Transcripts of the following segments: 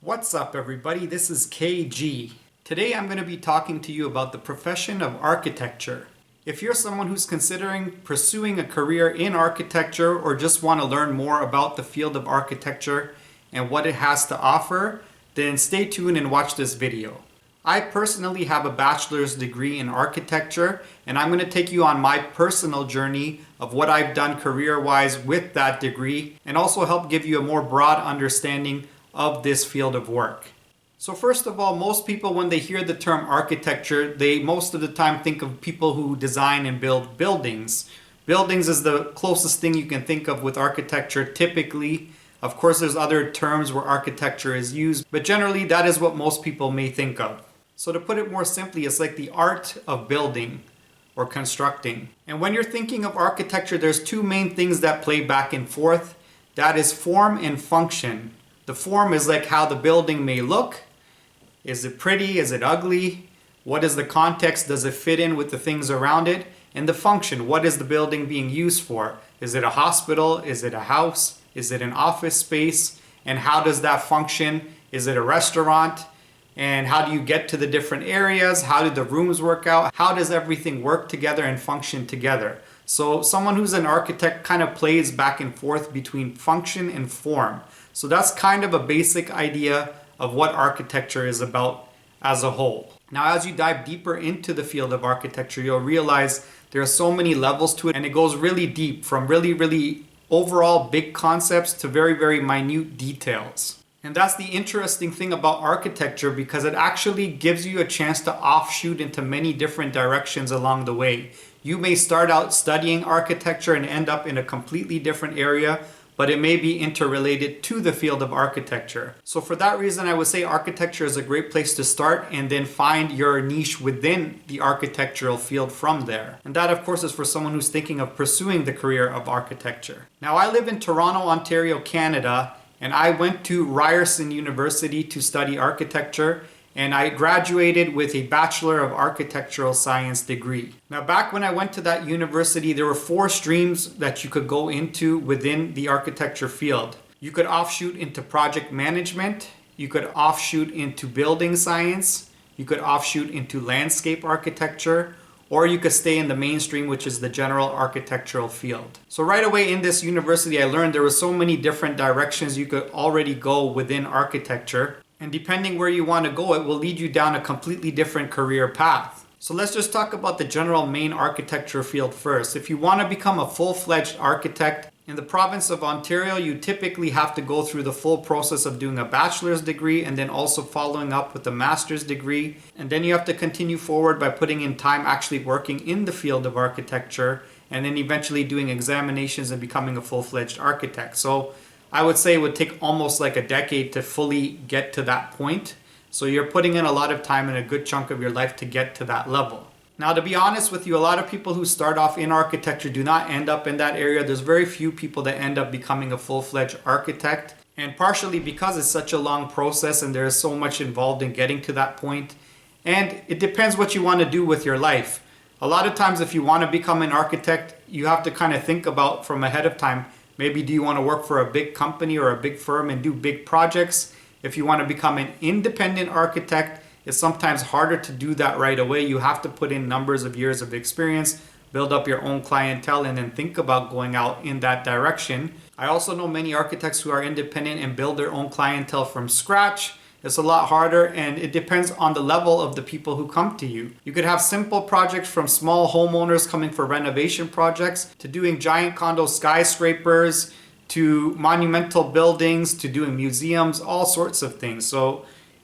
What's up, everybody? This is KG. Today I'm going to be talking to you about the profession of architecture. If you're someone who's considering pursuing a career in architecture or just want to learn more about the field of architecture and what it has to offer, then stay tuned and watch this video. I personally have a bachelor's degree in architecture, and I'm going to take you on my personal journey of what I've done career-wise with that degree and also help give you a more broad understanding of this field of work. So first of all, most people, when they hear the term architecture, they most of the time think of people who design and build buildings. Buildings is the closest thing you can think of with architecture typically. Of course, there's other terms where architecture is used, but generally that is what most people may think of. So to put it more simply, it's like the art of building or constructing. And when you're thinking of architecture, there's two main things that play back and forth. That is form and function. The form is like how the building may look. Is it pretty? Is it ugly? What is the context? Does it fit in with the things around it? And the function, what is the building being used for? Is it a hospital? Is it a house? Is it an office space? And how does that function? Is it a restaurant? And how do you get to the different areas? How do the rooms work out? How does everything work together and function together? So someone who's an architect kind of plays back and forth between function and form. So that's kind of a basic idea of what architecture is about as a whole. Now, as you dive deeper into the field of architecture, you'll realize there are so many levels to it, and it goes really deep, from really overall big concepts to very minute details. And that's the interesting thing about architecture, because it actually gives you a chance to offshoot into many different directions along the way. You may start out studying architecture and end up in a completely different area, but it may be interrelated to the field of architecture. So for that reason, I would say architecture is a great place to start and then find your niche within the architectural field from there. And that, of course, is for someone who's thinking of pursuing the career of architecture. Now, I live in Toronto, Ontario, Canada, and I went to Ryerson University to study architecture, and I graduated with a Bachelor of Architectural Science degree. Now, back when I went to that university, there were 4 streams that you could go into within the architecture field. You could offshoot into project management, you could offshoot into building science, you could offshoot into landscape architecture, or you could stay in the mainstream, which is the general architectural field. So right away in this university, I learned there were so many different directions you could already go within architecture. And depending where you want to go, it will lead you down a completely different career path. So let's just talk about the general main architecture field first. If you want to become a full-fledged architect in the province of Ontario, you typically have to go through the full process of doing a bachelor's degree and then also following up with a master's degree. And then you have to continue forward by putting in time actually working in the field of architecture and then eventually doing examinations and becoming a full-fledged architect. So I would say it would take almost like a decade to fully get to that point. So you're putting in a lot of time and a good chunk of your life to get to that level. Now, to be honest with you, a lot of people who start off in architecture do not end up in that area. There's very few people that end up becoming a full-fledged architect. And partially because it's such a long process and there's so much involved in getting to that point. And it depends what you want to do with your life. A lot of times if you want to become an architect, you have to kind of think about from ahead of time. Maybe do you want to work for a big company or a big firm and do big projects? If you want to become an independent architect, it's sometimes harder to do that right away. You have to put in numbers of years of experience, build up your own clientele, and then think about going out in that direction. I also know many architects who are independent and build their own clientele from scratch. It's a lot harder, and it depends on the level of the people who come to you. You could have simple projects from small homeowners coming for renovation projects to doing giant condo skyscrapers to monumental buildings to doing museums, all sorts of things. So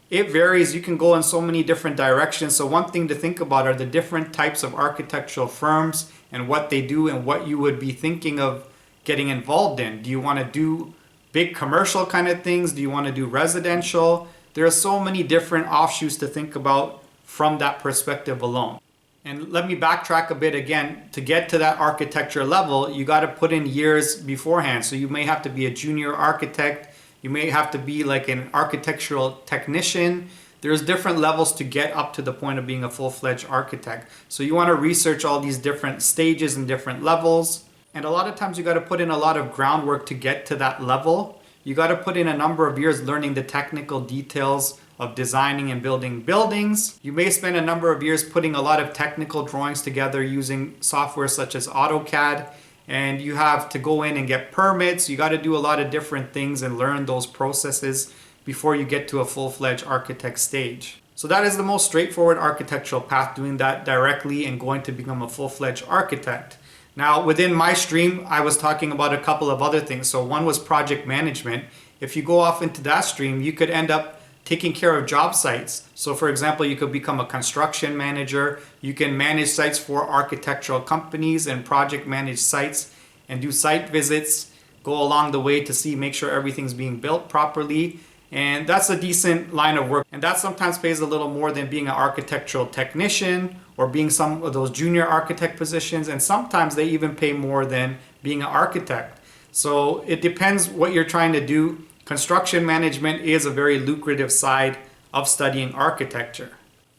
it varies. You can go in so many different directions. So one thing to think about are the different types of architectural firms and what they do and what you would be thinking of getting involved in. Do you want to do big commercial kind of things? Do you want to do residential? There are so many different offshoots to think about from that perspective alone. And let me backtrack a bit again. To get to that architecture level, you got to put in years beforehand. So you may have to be a junior architect. You may have to be like an architectural technician. There's different levels to get up to the point of being a full-fledged architect. So you want to research all these different stages and different levels. And a lot of times you got to put in a lot of groundwork to get to that level, You got to put in a number of years learning the technical details of designing and building buildings. You may spend a number of years putting a lot of technical drawings together using software such as AutoCAD, and you have to go in and get permits. You got to do a lot of different things and learn those processes before you get to a full-fledged architect stage. So that is the most straightforward architectural path, doing that directly and going to become a full-fledged architect. Now, within my stream, I was talking about a couple of other things. So one was project management. If you go off into that stream, you could end up taking care of job sites. So for example, you could become a construction manager. You can manage sites for architectural companies and project manage sites and do site visits, go along the way to make sure everything's being built properly. And that's a decent line of work. And that sometimes pays a little more than being an architectural technician or being some of those junior architect positions. And sometimes they even pay more than being an architect. So it depends what you're trying to do. Construction management is a very lucrative side of studying architecture.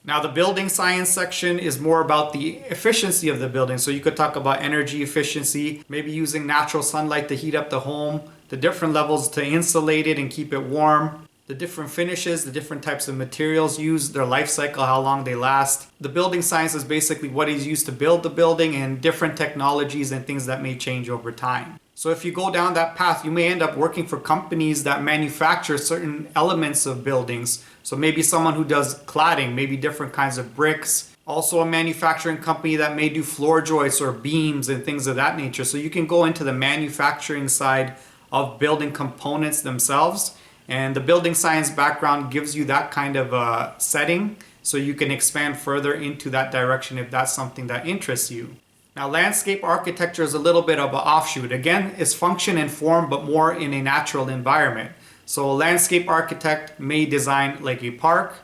Now, the building science section is more about the efficiency of the building. So you could talk about energy efficiency, maybe using natural sunlight to heat up the home, the different levels to insulate it and keep it warm, the different finishes, the different types of materials used, their life cycle, how long they last. The building science is basically what is used to build the building and different technologies and things that may change over time. So if you go down that path, you may end up working for companies that manufacture certain elements of buildings. So maybe someone who does cladding, maybe different kinds of bricks. Also a manufacturing company that may do floor joists or beams and things of that nature. So you can go into the manufacturing side of building components themselves. And the building science background gives you that kind of a setting. So you can expand further into that direction if that's something that interests you. Now, landscape architecture is a little bit of an offshoot. Again, it's function and form, but more in a natural environment. So a landscape architect may design like a park.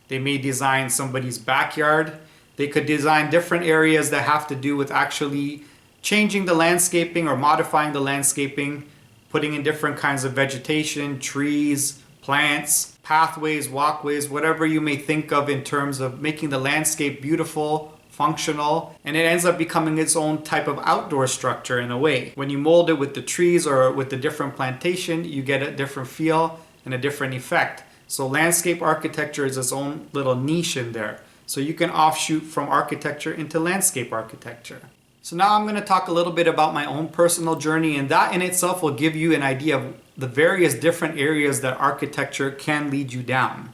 They may design somebody's backyard. They could design different areas that have to do with actually changing the landscaping or modifying the landscaping, putting in different kinds of vegetation, trees, plants, pathways, walkways, whatever you may think of in terms of making the landscape beautiful, functional, and it ends up becoming its own type of outdoor structure in a way. When you mold it with the trees or with the different plantation, you get a different feel and a different effect. So landscape architecture is its own little niche in there. So you can offshoot from architecture into landscape architecture. So now I'm going to talk a little bit about my own personal journey, and that in itself will give you an idea of the various different areas that architecture can lead you down.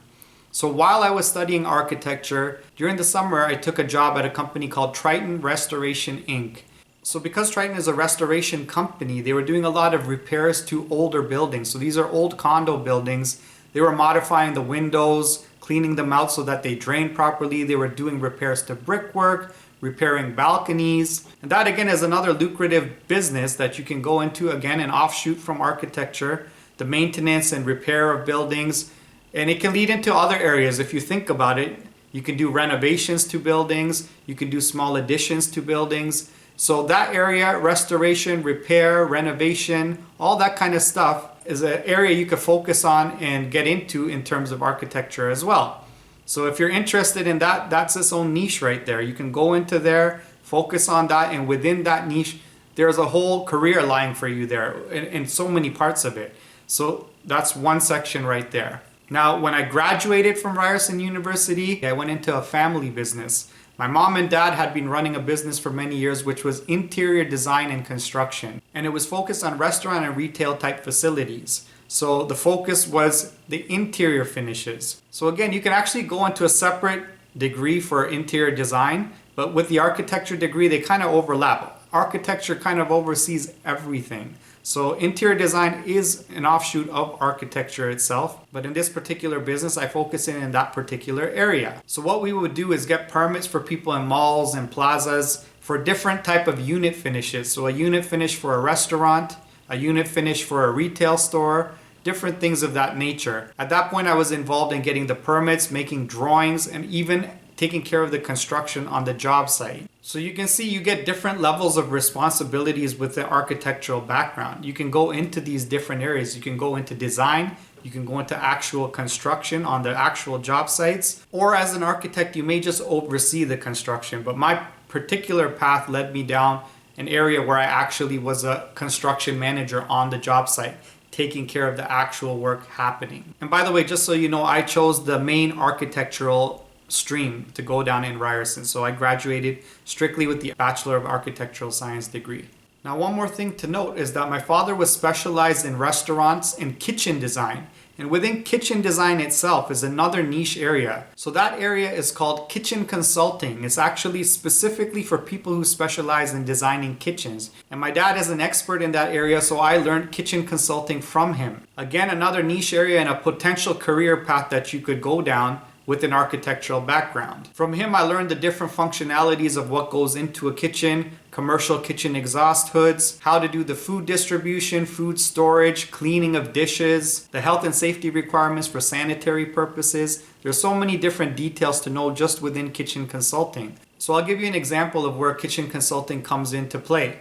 So while I was studying architecture, during the summer I took a job at a company called Triton Restoration Inc. So because Triton is a restoration company, they were doing a lot of repairs to older buildings. So these are old condo buildings. They were modifying the windows, cleaning them out so that they drain properly. They were doing repairs to brickwork, repairing balconies. And that again is another lucrative business that you can go into, again, an offshoot from architecture, the maintenance and repair of buildings. And it can lead into other areas if you think about it. You can do renovations to buildings. You can do small additions to buildings. So that area, restoration, repair, renovation, all that kind of stuff is an area you could focus on and get into in terms of architecture as well. So if you're interested in that, that's its own niche right there. You can go into there, focus on that, and within that niche, there's a whole career lying for you there in so many parts of it. So that's one section right there. Now, when I graduated from Ryerson University, I went into a family business. My mom and dad had been running a business for many years, which was interior design and construction. And it was focused on restaurant and retail type facilities. So the focus was the interior finishes. So again, you can actually go into a separate degree for interior design, but with the architecture degree, they kind of overlap. Architecture kind of oversees everything. So interior design is an offshoot of architecture itself, but in this particular business, I focus in that particular area. So what we would do is get permits for people in malls and plazas for different type of unit finishes. So a unit finish for a restaurant, a unit finish for a retail store, different things of that nature. At that point, I was involved in getting the permits, making drawings, and even taking care of the construction on the job site. So you can see you get different levels of responsibilities with the architectural background. You can go into these different areas. You can go into design, you can go into actual construction on the actual job sites, or as an architect, you may just oversee the construction. But my particular path led me down an area where I actually was a construction manager on the job site, taking care of the actual work happening. And by the way, just so you know, I chose the main architectural stream to go down in Ryerson. So I graduated strictly with the Bachelor of Architectural Science degree. Now, one more thing to note is that my father was specialized in restaurants and kitchen design. And within kitchen design itself is another niche area. So that area is called kitchen consulting. It's actually specifically for people who specialize in designing kitchens. And my dad is an expert in that area, so I learned kitchen consulting from him. Again, another niche area and a potential career path that you could go down with an architectural background. From him, I learned the different functionalities of what goes into a kitchen, commercial kitchen exhaust hoods, how to do the food distribution, food storage, cleaning of dishes, the health and safety requirements for sanitary purposes. There's so many different details to know just within kitchen consulting. So I'll give you an example of where kitchen consulting comes into play.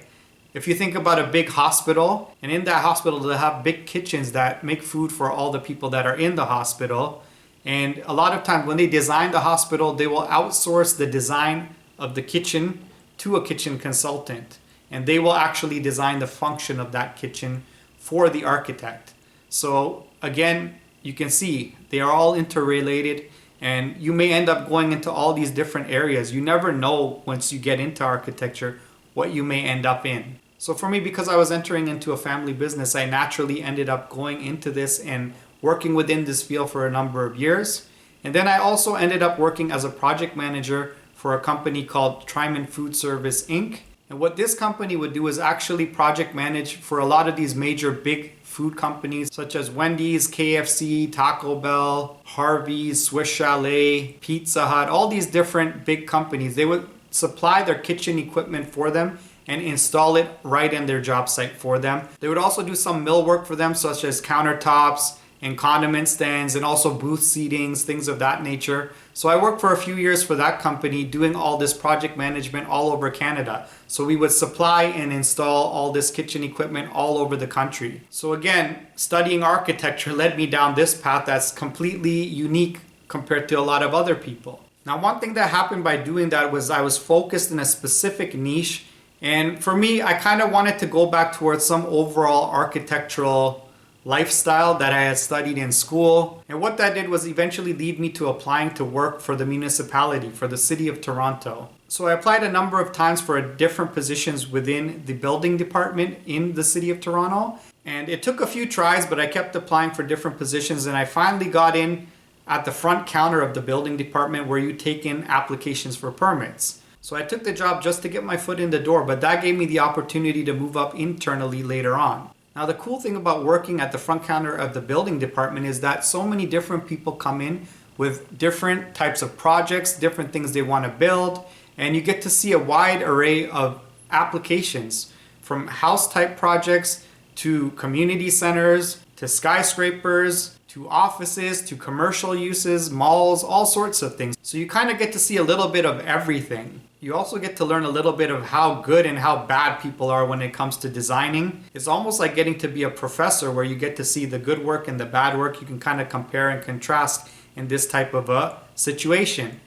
If you think about a big hospital, and in that hospital they'll have big kitchens that make food for all the people that are in the hospital. And a lot of times when they design the hospital, they will outsource the design of the kitchen to a kitchen consultant. And they will actually design the function of that kitchen for the architect. So again, you can see they are all interrelated, and you may end up going into all these different areas. You never know once you get into architecture what you may end up in. So for me, because I was entering into a family business, I naturally ended up going into this and working within this field for a number of years. And then I also ended up working as a project manager for a company called Tryman Food Service Inc. And what this company would do is actually project manage for a lot of these major big food companies such as Wendy's, KFC, Taco Bell, Harvey's, Swiss Chalet, Pizza Hut, all these different big companies. They would supply their kitchen equipment for them and install it right in their job site for them. They would also do some mill work for them, such as countertops and condiment stands and also booth seatings, things of that nature. So I worked for a few years for that company doing all this project management all over Canada. So we would supply and install all this kitchen equipment all over the country. So again, studying architecture led me down this path that's completely unique compared to a lot of other people. Now, one thing that happened by doing that was I was focused in a specific niche. And for me, I kind of wanted to go back towards some overall architectural lifestyle that I had studied in school. And what that did was eventually lead me to applying to work for the municipality, for the city of Toronto. So I applied a number of times for different positions within the building department in the city of Toronto. And it took a few tries, but I kept applying for different positions, and I finally got in at the front counter of the building department where you take in applications for permits. So I took the job just to get my foot in the door, but that gave me the opportunity to move up internally later on. Now, the cool thing about working at the front counter of the building department is that so many different people come in with different types of projects, different things they want to build, and you get to see a wide array of applications, from house type projects to community centers to skyscrapers to offices to commercial uses, malls, all sorts of things. So you kind of get to see a little bit of everything. You also get to learn a little bit of how good and how bad people are when it comes to designing. It's almost like getting to be a professor, where you get to see the good work and the bad work. You can kind of compare and contrast in this type of a situation.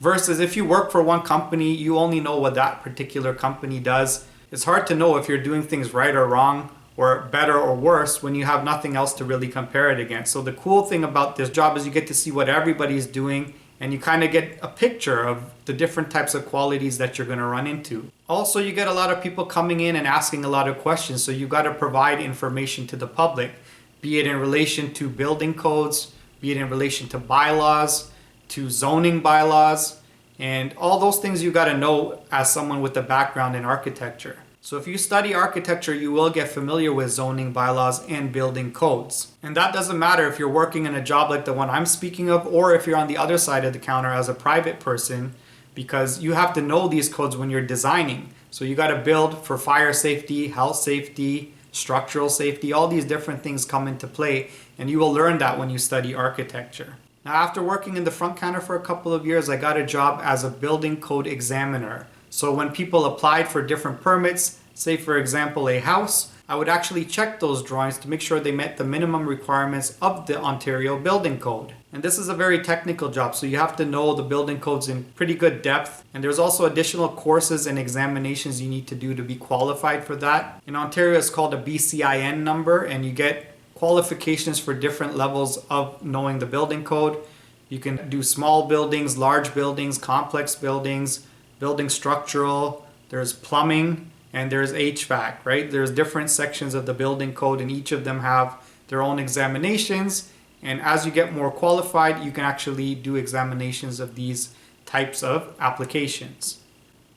Versus if you work for one company, you only know what that particular company does. It's hard to know if you're doing things right or wrong, or better or worse, when you have nothing else to really compare it against. So the cool thing about this job is you get to see what everybody's doing, and you kind of get a picture of the different types of qualities that you're going to run into. Also, you get a lot of people coming in and asking a lot of questions, so you've got to provide information to the public, be it in relation to building codes, be it in relation to bylaws, to zoning bylaws, and all those things you got to know as someone with a background in architecture. So if you study architecture, you will get familiar with zoning bylaws and building codes. And that doesn't matter if you're working in a job like the one I'm speaking of, or if you're on the other side of the counter as a private person, because you have to know these codes when you're designing. So you got to build for fire safety, health safety, structural safety, all these different things come into play, and you will learn that when you study architecture. Now, after working in the front counter for a couple of years, I got a job as a building code examiner. So when people applied for different permits, say for example a house, I would actually check those drawings to make sure they met the minimum requirements of the Ontario Building Code. And this is a very technical job, so you have to know the building codes in pretty good depth. And there's also additional courses and examinations you need to do to be qualified for that. In Ontario, it's called a BCIN number, and you get qualifications for different levels of knowing the building code. You can do small buildings, large buildings, complex buildings, building structural, there's plumbing, and there's HVAC, right? There's different sections of the building code, and each of them have their own examinations. And as you get more qualified, you can actually do examinations of these types of applications.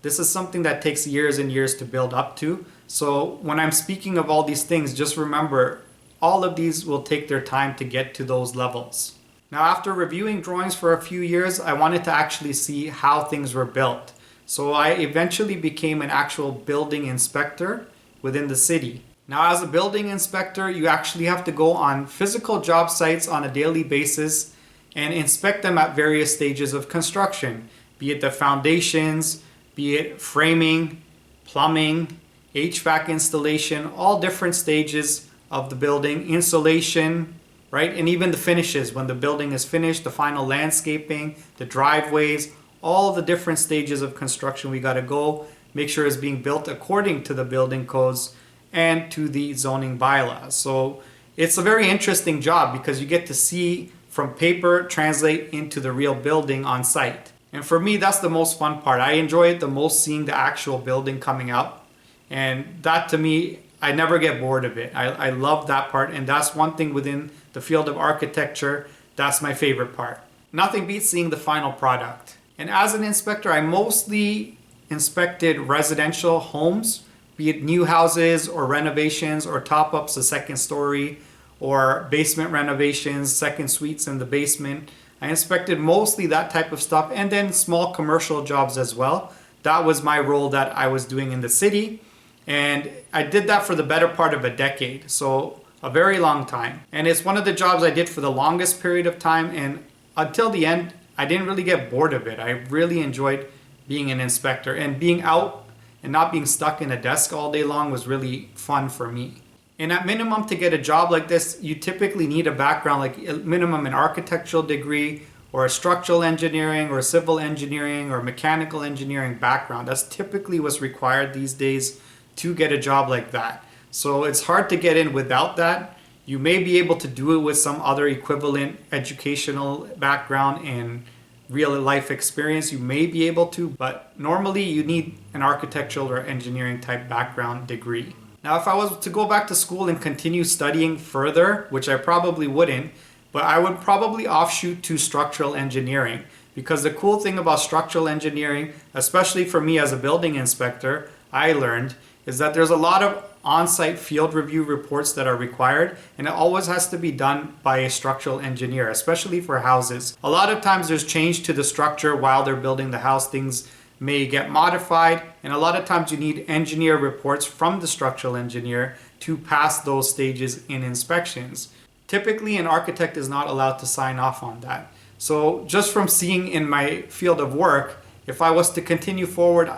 This is something that takes years and years to build up to. So when I'm speaking of all these things, just remember, all of these will take their time to get to those levels. Now, after reviewing drawings for a few years, I wanted to actually see how things were built. So I eventually became an actual building inspector within the city. Now, as a building inspector, you actually have to go on physical job sites on a daily basis and inspect them at various stages of construction, be it the foundations, be it framing, plumbing, HVAC installation, all different stages of the building, insulation, right? And even the finishes, when the building is finished, the final landscaping, the driveways, all the different stages of construction we got to go, make sure it's being built according to the building codes and to the zoning bylaws. So it's a very interesting job because you get to see from paper translate into the real building on site. And for me, that's the most fun part. I enjoy it the most, seeing the actual building coming up. And that, to me, I never get bored of it. I love that part. And that's one thing within the field of architecture, that's my favorite part. Nothing beats seeing the final product. And as an inspector, I mostly inspected residential homes, be it new houses or renovations or top-ups, a second story, or basement renovations, second suites in the basement. I inspected mostly that type of stuff, and then small commercial jobs as well. That was my role that I was doing in the city, and I did that for the better part of a decade, so a very long time. And it's one of the jobs I did for the longest period of time, and until the end, I didn't really get bored of it. I really enjoyed being an inspector, and being out and not being stuck in a desk all day long was really fun for me. And at minimum, to get a job like this, you typically need a background, like minimum an architectural degree or a structural engineering or civil engineering or mechanical engineering background. That's typically what's required these days to get a job like that. So it's hard to get in without that. You may be able to do it with some other equivalent educational background and real life experience. You may be able to, but normally you need an architectural or engineering type background degree. Now, if I was to go back to school and continue studying further, which I probably wouldn't, but I would probably offshoot to structural engineering, because the cool thing about structural engineering, especially for me as a building inspector, I learned is that there's a lot of on-site field review reports that are required, and it always has to be done by a structural engineer, especially for houses. A lot of times there's change to the structure while they're building the house. Things may get modified, and a lot of times you need engineer reports from the structural engineer to pass those stages in inspections. Typically, an architect is not allowed to sign off on that. So just from seeing in my field of work, if I was to continue forward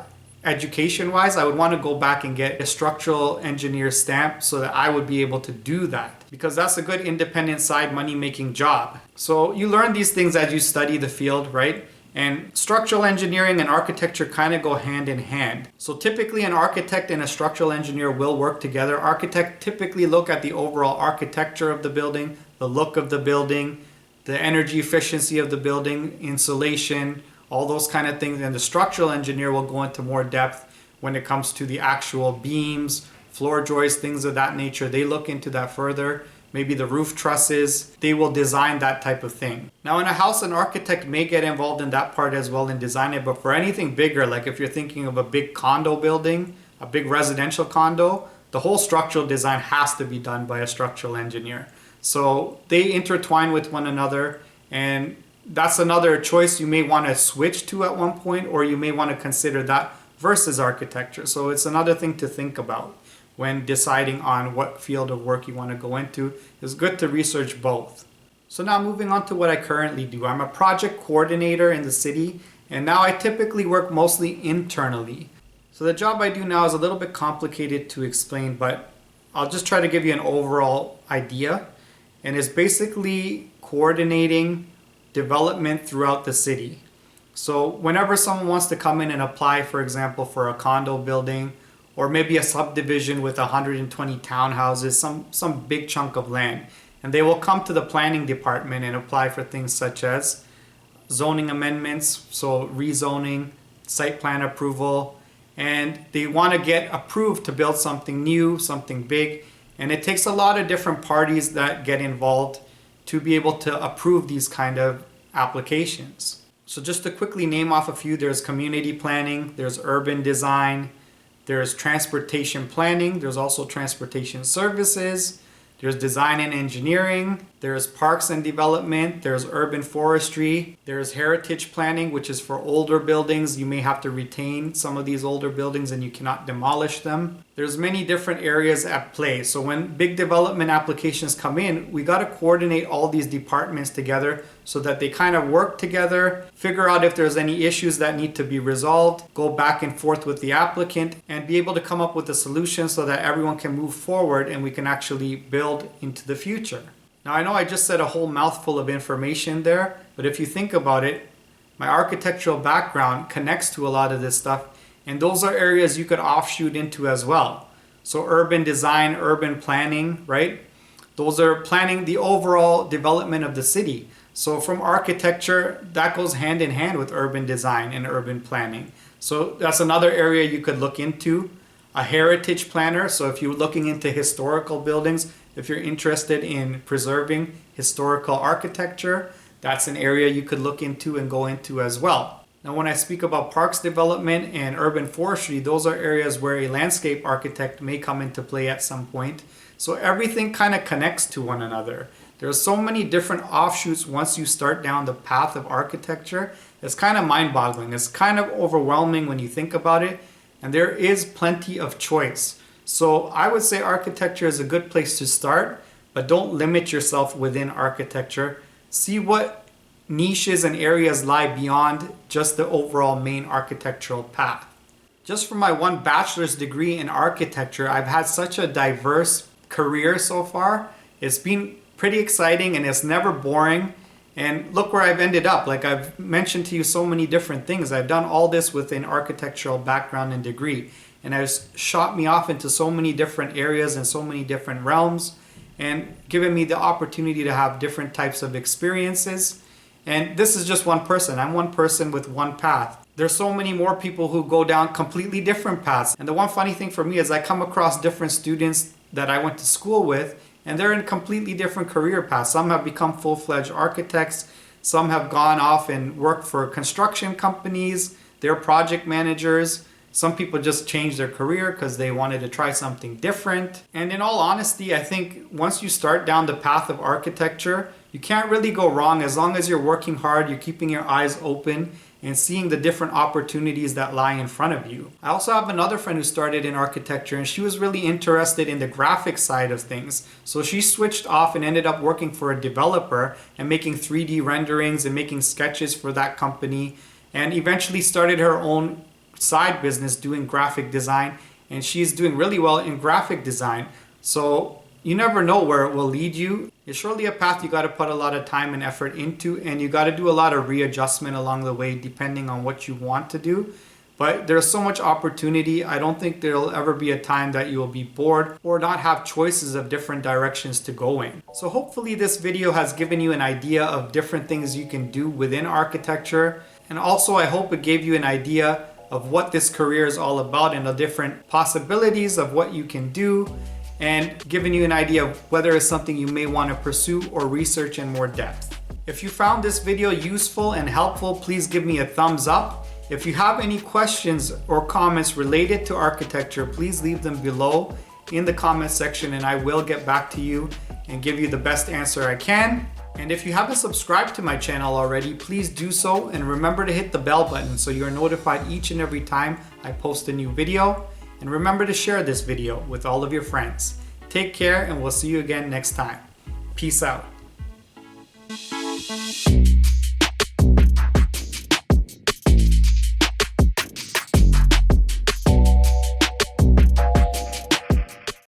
education-wise, I would want to go back and get a structural engineer stamp so that I would be able to do that, because that's a good independent side money-making job. So you learn these things as you study the field, right? And structural engineering and architecture kind of go hand in hand. So typically an architect and a structural engineer will work together. Architect typically look at the overall architecture of the building, the look of the building, the energy efficiency of the building, insulation, all those kind of things. And the structural engineer will go into more depth when it comes to the actual beams, floor joists, things of that nature. They look into that further. Maybe the roof trusses, they will design that type of thing. Now in a house, an architect may get involved in that part as well and design it, but for anything bigger, like if you're thinking of a big condo building, a big residential condo, the whole structural design has to be done by a structural engineer. So they intertwine with one another, and that's another choice you may want to switch to at one point, or you may want to consider that versus architecture. So it's another thing to think about when deciding on what field of work you want to go into. It's good to research both. So now moving on to what I currently do. I'm a project coordinator in the city, and now I typically work mostly internally. So the job I do now is a little bit complicated to explain, but I'll just try to give you an overall idea. And it's basically coordinating development throughout the city. So whenever someone wants to come in and apply, for example, for a condo building or maybe a subdivision with 120 townhouses, some big chunk of land. And they will come to the planning department and apply for things such as zoning amendments, so rezoning, site plan approval, and they want to get approved to build something new, something big. And it takes a lot of different parties that get involved to be able to approve these kind of applications. So just to quickly name off a few, there's community planning, there's urban design, there's transportation planning, there's also transportation services, there's design and engineering, there's parks and development, there's urban forestry, there's heritage planning, which is for older buildings. You may have to retain some of these older buildings and you cannot demolish them. There's many different areas at play. So when big development applications come in, we got to coordinate all these departments together so that they kind of work together, figure out if there's any issues that need to be resolved, go back and forth with the applicant, and be able to come up with a solution so that everyone can move forward and we can actually build into the future. Now, I know I just said a whole mouthful of information there, but if you think about it, my architectural background connects to a lot of this stuff, and those are areas you could offshoot into as well. So urban design, urban planning, right? Those are planning the overall development of the city. So from architecture, that goes hand in hand with urban design and urban planning. So that's another area you could look into. A heritage planner, so if you're looking into historical buildings, if you're interested in preserving historical architecture, that's an area you could look into and go into as well. Now, when I speak about parks development and urban forestry, those are areas where a landscape architect may come into play at some point. So everything kind of connects to one another. There are so many different offshoots once you start down the path of architecture. It's kind of mind-boggling. It's kind of overwhelming when you think about it. And there is plenty of choice. So I would say architecture is a good place to start, but don't limit yourself within architecture. See what niches and areas lie beyond just the overall main architectural path. Just from my one bachelor's degree in architecture, I've had such a diverse career so far. It's been pretty exciting and it's never boring. And look where I've ended up. Like I've mentioned to you so many different things. I've done all this with an architectural background and degree. And it's shot me off into so many different areas and so many different realms and given me the opportunity to have different types of experiences. And this is just one person. I'm one person with one path. There's so many more people who go down completely different paths. And the one funny thing for me is I come across different students that I went to school with, and they're in completely different career paths. Some have become full-fledged architects. Some have gone off and worked for construction companies. They're project managers. Some people just changed their career because they wanted to try something different. And in all honesty, I think once you start down the path of architecture, you can't really go wrong as long as you're working hard, you're keeping your eyes open and seeing the different opportunities that lie in front of you. I also have another friend who started in architecture and she was really interested in the graphic side of things. So she switched off and ended up working for a developer and making 3D renderings and making sketches for that company, and eventually started her own side business doing graphic design, and she's doing really well in graphic design. So you never know where it will lead you. It's surely a path you got to put a lot of time and effort into, and you got to do a lot of readjustment along the way depending on what you want to do. But there's so much opportunity. I don't think there'll ever be a time that you will be bored or not have choices of different directions to go in. So hopefully this video has given you an idea of different things you can do within architecture. And also I hope it gave you an idea of what this career is all about and the different possibilities of what you can do, and giving you an idea of whether it's something you may want to pursue or research in more depth. If you found this video useful and helpful, please give me a thumbs up. If you have any questions or comments related to architecture, please leave them below in the comment section and I will get back to you and give you the best answer I can. And if you haven't subscribed to my channel already, please do so, and remember to hit the bell button so you're notified each and every time I post a new video. And remember to share this video with all of your friends. Take care and we'll see you again next time. Peace out.